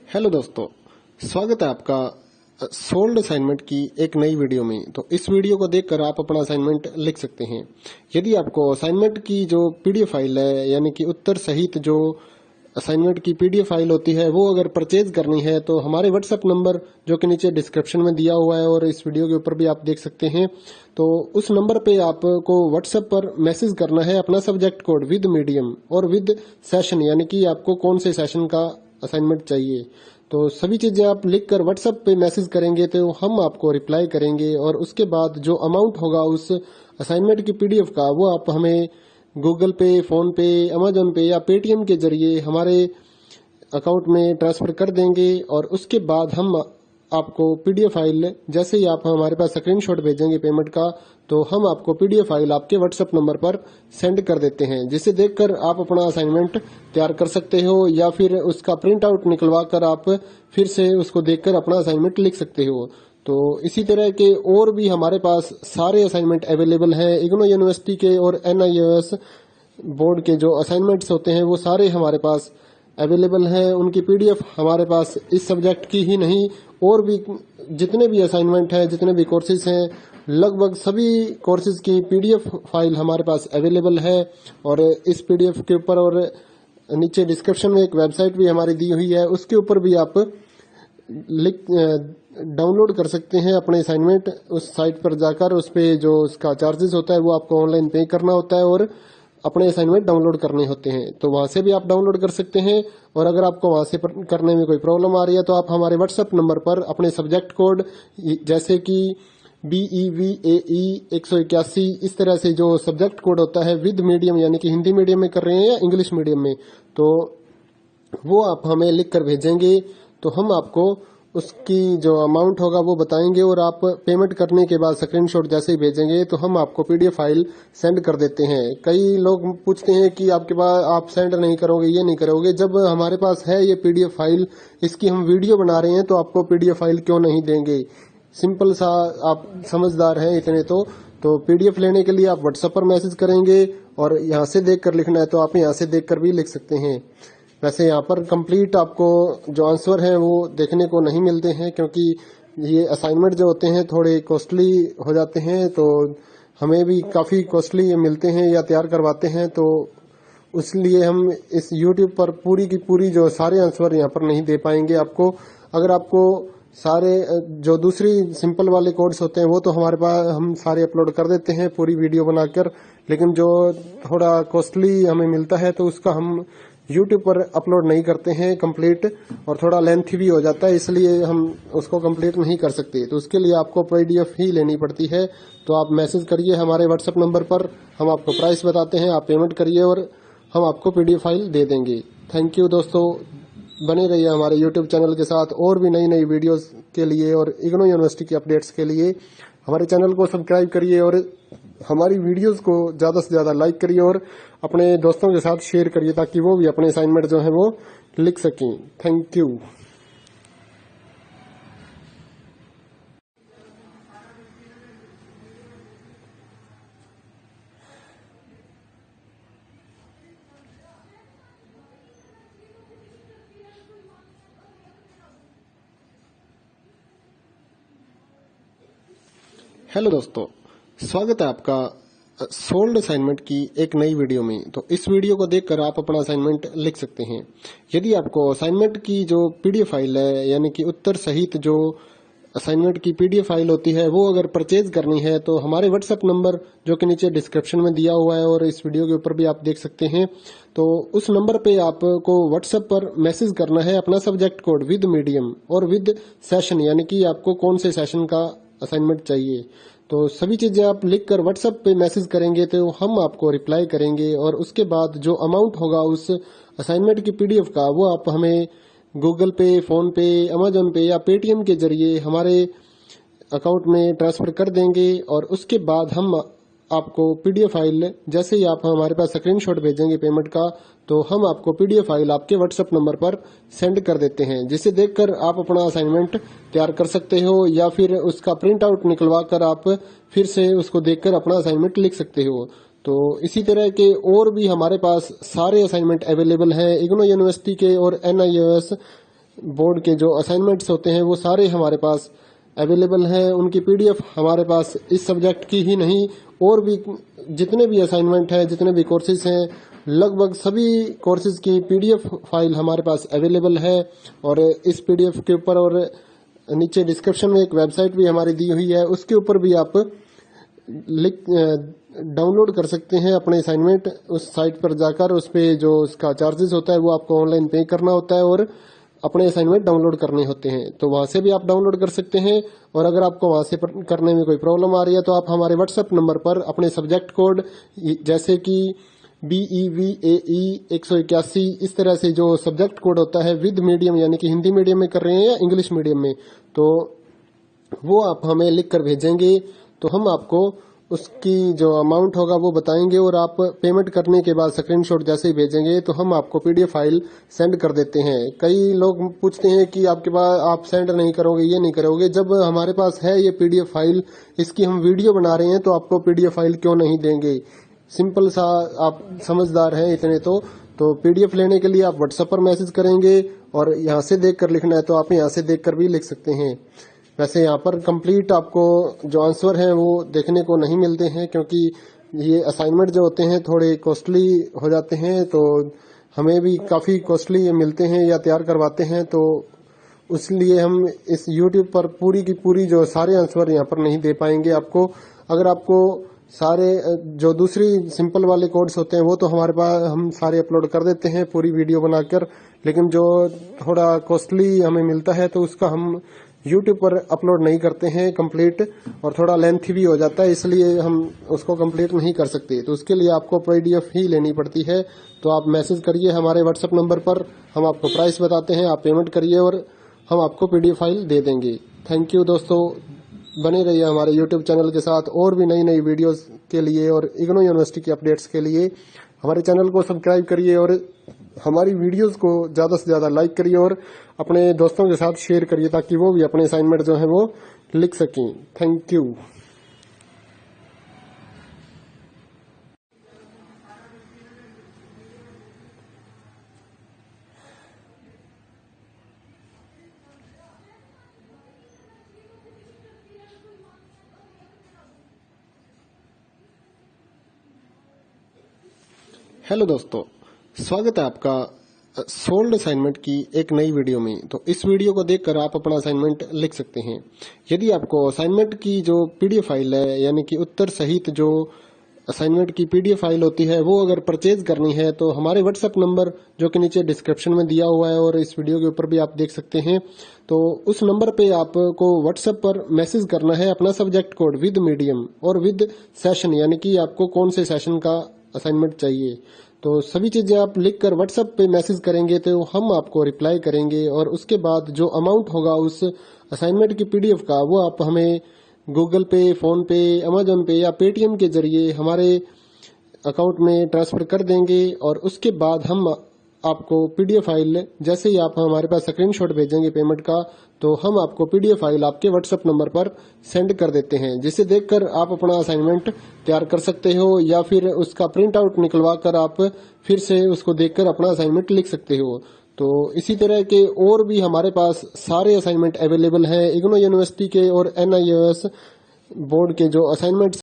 Hello दोस्तों, स्वागत है आपका सोल्ड असाइनमेंट की एक नई वीडियो में। तो इस वीडियो को देखकर आप अपना असाइनमेंट लिख सकते हैं। यदि आपको असाइनमेंट की जो पीडीएफ फाइल है, यानी कि उत्तर सहित जो असाइनमेंट की पीडीएफ फाइल होती है, वो अगर परचेज करनी है तो हमारे व्हाट्सएप नंबर जो कि नीचे डिस्क्रिप्शन में दिया हुआ है और इस वीडियो के ऊपर भी आप देख सकते हैं, तो उस नंबर पे आपको व्हाट्सएप पर मैसेज करना है अपना सब्जेक्ट कोड विद मीडियम और विद सेशन, यानी कि आपको कौन से सेशन का असाइनमेंट चाहिए। तो सभी चीजें आप लिखकर व्हाट्सएप पे मैसेज करेंगे तो हम आपको रिप्लाई करेंगे और उसके बाद जो अमाउंट होगा उस असाइनमेंट की पीडीएफ का, वो आप हमें गूगल पे, फोन पे, अमेजोन पे या पेटीएम के जरिए हमारे अकाउंट में ट्रांसफर कर देंगे। और उसके बाद हम आपको पीडीएफ फाइल, जैसे ही आप हमारे पास स्क्रीनशॉट भेजेंगे पेमेंट का, तो हम आपको पीडीएफ फाइल आपके व्हाट्सएप नंबर पर सेंड कर देते हैं, जिसे देखकर आप अपना असाइनमेंट तैयार कर सकते हो या फिर उसका प्रिंट आउट निकलवा कर आप फिर से उसको देखकर अपना असाइनमेंट लिख सकते हो। तो इसी तरह के और भी हमारे पास सारे असाइनमेंट अवेलेबल हैं। इग्नो यूनिवर्सिटी के और एनआईओएस बोर्ड के जो असाइनमेंट्स होते हैं वो सारे हमारे पास अवेलेबल हैं। उनकी पीडीएफ हमारे पास इस सब्जेक्ट की ही नहीं, और भी जितने भी असाइनमेंट हैं, जितने भी कोर्सेज हैं, लगभग सभी कोर्सेज की पीडीएफ फाइल हमारे पास अवेलेबल है। और इस पीडीएफ के ऊपर और नीचे डिस्क्रिप्शन में एक वेबसाइट भी हमारी दी हुई है, उसके ऊपर भी आप डाउनलोड कर सकते हैं अपने असाइनमेंट। उस साइट पर जाकर उस पे जो उसका चार्जेस होता है वो आपको ऑनलाइन पे करना होता है और अपने असाइनमेंट डाउनलोड करने होते हैं। तो वहां से भी आप डाउनलोड कर सकते हैं। और अगर आपको वहां से करने में कोई प्रॉब्लम आ रही है तो आप हमारे व्हाट्सएप नंबर पर अपने सब्जेक्ट कोड, जैसे कि BEVAE 181, इस तरह से जो सब्जेक्ट कोड होता है विद मीडियम, यानी कि हिंदी मीडियम में कर रहे हैं या इंग्लिश मीडियम में, तो वो आप हमें लिख कर भेजेंगे तो हम आपको उसकी जो अमाउंट होगा वो बताएंगे। और आप पेमेंट करने के बाद स्क्रीनशॉट जैसे ही भेजेंगे तो हम आपको पीडीएफ फाइल सेंड कर देते हैं। कई लोग पूछते हैं कि आपके पास आप सेंड नहीं करोगे, ये नहीं करोगे। जब हमारे पास है ये पीडीएफ फाइल, इसकी हम वीडियो बना रहे हैं, तो आपको पीडीएफ फाइल क्यों नहीं देंगे। सिंपल सा, आप समझदार हैं इतने तो पीडीएफ लेने के लिए आप व्हाट्सएप पर मैसेज करेंगे और यहाँ से देख कर लिखना है तो आप यहाँ से देख कर भी लिख सकते हैं। वैसे यहाँ पर कंप्लीट आपको जो आंसर है वो देखने को नहीं मिलते हैं, क्योंकि ये असाइनमेंट जो होते हैं थोड़े कॉस्टली हो जाते हैं, तो हमें भी काफी कॉस्टली मिलते हैं या तैयार करवाते हैं। तो इसलिए हम इस YouTube पर पूरी की पूरी जो सारे आंसर यहाँ पर नहीं दे पाएंगे आपको। अगर आपको सारे जो दूसरी सिंपल वाले कोड्स होते हैं वो तो हमारे पास हम सारे अपलोड कर देते हैं पूरी वीडियो बनाकर, लेकिन जो थोड़ा कॉस्टली हमें मिलता है तो उसका हम YouTube पर अपलोड नहीं करते हैं कंप्लीट, और थोड़ा लेंथी भी हो जाता है, इसलिए हम उसको कंप्लीट नहीं कर सकते। तो उसके लिए आपको पीडीएफ ही लेनी पड़ती है। तो आप मैसेज करिए हमारे व्हाट्सएप नंबर पर, हम आपको प्राइस बताते हैं, आप पेमेंट करिए और हम आपको पीडीएफ फाइल दे देंगे। थैंक यू दोस्तों, बने रहिए हमारे यूट्यूब चैनल के साथ और भी नई नई वीडियोस के लिए और इग्नो यूनिवर्सिटी की अपडेट्स के लिए हमारे चैनल को सब्सक्राइब करिए और हमारी वीडियोस को ज्यादा से ज्यादा लाइक करिए और अपने दोस्तों के साथ शेयर करिए, ताकि वो भी अपने असाइनमेंट जो है वो लिख सकें। Thank you. हेलो दोस्तों, स्वागत है आपका सोल्ड असाइनमेंट की एक नई वीडियो में। तो इस वीडियो को देखकर आप अपना असाइनमेंट लिख सकते हैं। यदि आपको असाइनमेंट की जो पीडीएफ फाइल है, यानी कि उत्तर सहित जो असाइनमेंट की पीडीएफ फाइल होती है, वो अगर परचेज करनी है तो हमारे व्हाट्सएप नंबर जो कि नीचे डिस्क्रिप्शन में दिया हुआ है और इस वीडियो के ऊपर भी आप देख सकते हैं, तो उस नंबर पे आपको व्हाट्सएप पर मैसेज करना है अपना सब्जेक्ट कोड विद मीडियम और विद सेशन, यानी कि आपको कौन से सेशन का असाइनमेंट चाहिए। तो सभी चीजें आप लिखकर व्हाट्सएप पे मैसेज करेंगे तो हम आपको रिप्लाई करेंगे और उसके बाद जो अमाउंट होगा उस असाइनमेंट की पीडीएफ का, वो आप हमें गूगल पे, फोन पे, अमेजोन पे या पेटीएम के जरिए हमारे अकाउंट में ट्रांसफर कर देंगे। और उसके बाद हम आपको पीडीएफ फाइल, जैसे ही आप हमारे पास स्क्रीनशॉट भेजेंगे पेमेंट का, तो हम आपको पीडीएफ फाइल आपके व्हाट्सएप नंबर पर सेंड कर देते हैं, जिसे देखकर आप अपना असाइनमेंट तैयार कर सकते हो या फिर उसका प्रिंट आउट निकलवा कर आप फिर से उसको देखकर अपना असाइनमेंट लिख सकते हो। तो इसी तरह के और भी हमारे पास सारे असाइनमेंट अवेलेबल हैं। इग्नो यूनिवर्सिटी के और एनआईओएस बोर्ड के जो असाइनमेंट्स होते हैं वो सारे हमारे पास अवेलेबल हैं। उनकी पीडीएफ हमारे पास इस सब्जेक्ट की ही नहीं और भी जितने भी असाइनमेंट हैं, जितने भी कोर्सेज हैं, लगभग सभी कोर्सेज की पीडीएफ फाइल हमारे पास अवेलेबल है। और इस पीडीएफ के ऊपर और नीचे डिस्क्रिप्शन में एक वेबसाइट भी हमारी दी हुई है, उसके ऊपर भी आप डाउनलोड कर सकते हैं अपने असाइनमेंट। उस साइट पर जाकर उस पे जो उसका चार्जेस होता है वो आपको ऑनलाइन पे करना होता है और अपने असाइनमेंट डाउनलोड करने होते हैं। तो वहां से भी आप डाउनलोड कर सकते हैं। और अगर आपको वहां से करने में कोई प्रॉब्लम आ रही है तो आप हमारे व्हाट्सएप नंबर पर अपने सब्जेक्ट कोड जैसे कि BEVAE 181 इस तरह से जो सब्जेक्ट कोड होता है विद मीडियम यानी कि हिंदी मीडियम में कर रहे हैं या इंग्लिश मीडियम में, तो वो आप हमें लिख कर भेजेंगे तो हम आपको उसकी जो अमाउंट होगा वो बताएंगे और आप पेमेंट करने के बाद स्क्रीनशॉट जैसे ही भेजेंगे तो हम आपको पीडीएफ फाइल सेंड कर देते हैं। कई लोग पूछते हैं कि आपके पास आप सेंड नहीं करोगे, ये नहीं करोगे। जब हमारे पास है ये पीडीएफ फाइल, इसकी हम वीडियो बना रहे हैं तो आपको पीडीएफ फाइल क्यों नहीं देंगे। सिंपल सा, आप समझदार हैं इतने तो पीडीएफ लेने के लिए आप व्हाट्सएप पर मैसेज करेंगे और यहाँ से देख कर लिखना है तो आप यहाँ से देख कर भी लिख सकते हैं। वैसे यहाँ पर कंप्लीट आपको जो आंसर हैं वो देखने को नहीं मिलते हैं क्योंकि ये असाइनमेंट जो होते हैं थोड़े कॉस्टली हो जाते हैं, तो हमें भी काफ़ी कॉस्टली मिलते हैं या तैयार करवाते हैं, तो इसलिए हम इस YouTube पर पूरी की पूरी जो सारे आंसर यहाँ पर नहीं दे पाएंगे आपको। अगर आपको सारे जो दूसरी सिंपल वाले कोड्स होते हैं वो तो हमारे पास हम सारे अपलोड कर देते हैं पूरी वीडियो बनाकर, लेकिन जो थोड़ा कॉस्टली हमें मिलता है तो उसका हम YouTube पर अपलोड नहीं करते हैं कंप्लीट, और थोड़ा लेंथी भी हो जाता है इसलिए हम उसको कंप्लीट नहीं कर सकते। तो उसके लिए आपको पीडीएफ ही लेनी पड़ती है। तो आप मैसेज करिए हमारे व्हाट्सएप नंबर पर, हम आपको प्राइस बताते हैं, आप पेमेंट करिए और हम आपको पीडीएफ फाइल दे देंगे। थैंक यू दोस्तों, बने रहिए हमारे YouTube चैनल के साथ और भी नई नई वीडियोस के लिए और इग्नू यूनिवर्सिटी के अपडेट्स के लिए हमारे चैनल को सब्सक्राइब करिए और हमारी वीडियोस को ज़्यादा से ज़्यादा लाइक करिए और अपने दोस्तों के साथ शेयर करिए ताकि वो भी अपने असाइनमेंट जो है वो लिख सकें। Thank you. हेलो दोस्तों, स्वागत है आपका सोल्ड असाइनमेंट की एक नई वीडियो में। तो इस वीडियो को देखकर आप अपना असाइनमेंट लिख सकते हैं। यदि आपको असाइनमेंट की जो पीडीएफ फाइल है यानी कि उत्तर सहित जो असाइनमेंट की पीडीएफ फाइल होती है वो अगर परचेज करनी है तो हमारे व्हाट्सएप नंबर जो कि नीचे डिस्क्रिप्शन में दिया हुआ है और इस वीडियो के ऊपर भी आप देख सकते हैं, तो उस नंबर पे आपको व्हाट्सएप पर मैसेज करना है अपना सब्जेक्ट कोड विद मीडियम और विद सेशन यानी कि आपको कौन से सेशन का असाइनमेंट चाहिए। तो सभी चीजें आप लिखकर व्हाट्सएप पे मैसेज करेंगे तो हम आपको रिप्लाई करेंगे और उसके बाद जो अमाउंट होगा उस असाइनमेंट की पीडीएफ का वो आप हमें गूगल पे, फोन पे, अमेजोन पे या पेटीएम के जरिए हमारे अकाउंट में ट्रांसफर कर देंगे। और उसके बाद हम आपको पीडीएफ फाइल जैसे ही आप हमारे पास स्क्रीनशॉट भेजेंगे पेमेंट का तो हम आपको पीडीएफ फाइल आपके व्हाट्सएप नंबर पर सेंड कर देते हैं, जिसे देखकर आप अपना असाइनमेंट तैयार कर सकते हो या फिर उसका प्रिंट आउट निकलवा कर आप फिर से उसको देखकर अपना असाइनमेंट लिख सकते हो। तो इसी तरह के और भी हमारे पास सारे असाइनमेंट अवेलेबल हैं। इग्नू यूनिवर्सिटी के और NIOS बोर्ड के जो असाइनमेंट